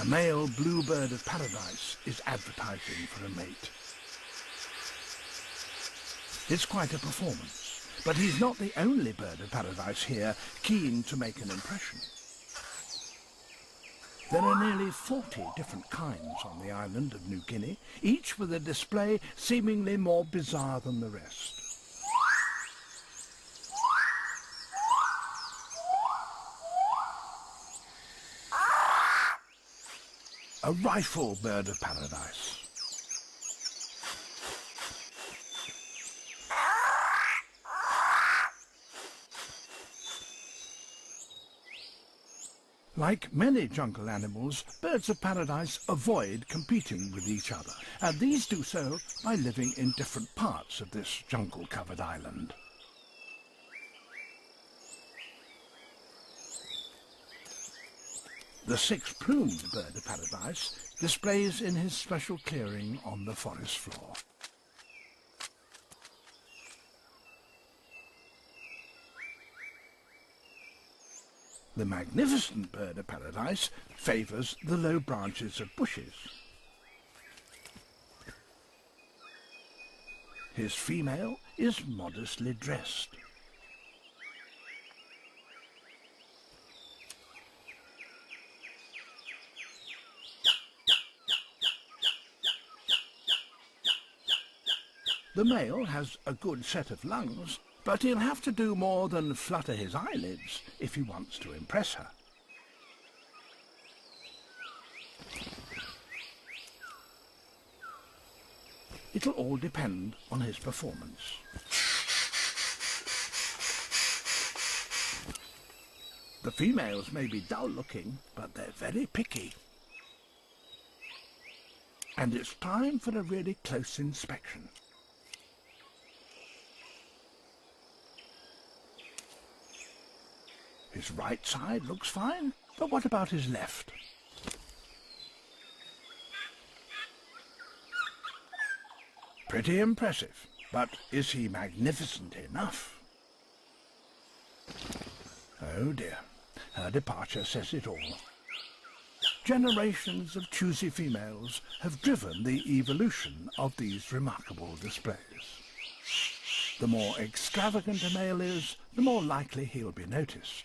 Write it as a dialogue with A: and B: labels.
A: A male bluebird of paradise is advertising for a mate. It's quite a performance, but he's not the only bird of paradise here keen to make an impression. There are nearly 40 different kinds on the island of New Guinea, each with a display seemingly more bizarre than the rest. A rifle bird of paradise. Like many jungle animals, birds of paradise avoid competing with each other, and these do so by living in different parts of this jungle-covered island. The six-plumed bird of paradise displays in his special clearing on the forest floor. The magnificent bird of paradise favours the low branches of bushes. His female is modestly dressed. The male has a good set of lungs, but he'll have to do more than flutter his eyelids if he wants to impress her. It'll all depend on his performance. The females may be dull-looking, but they're very picky. And it's time for a really close inspection. His right side looks fine, but what about his left? Pretty impressive, but is he magnificent enough? Oh dear, her departure says it all. Generations of choosy females have driven the evolution of these remarkable displays. The more extravagant a male is, the more likely he'll be noticed.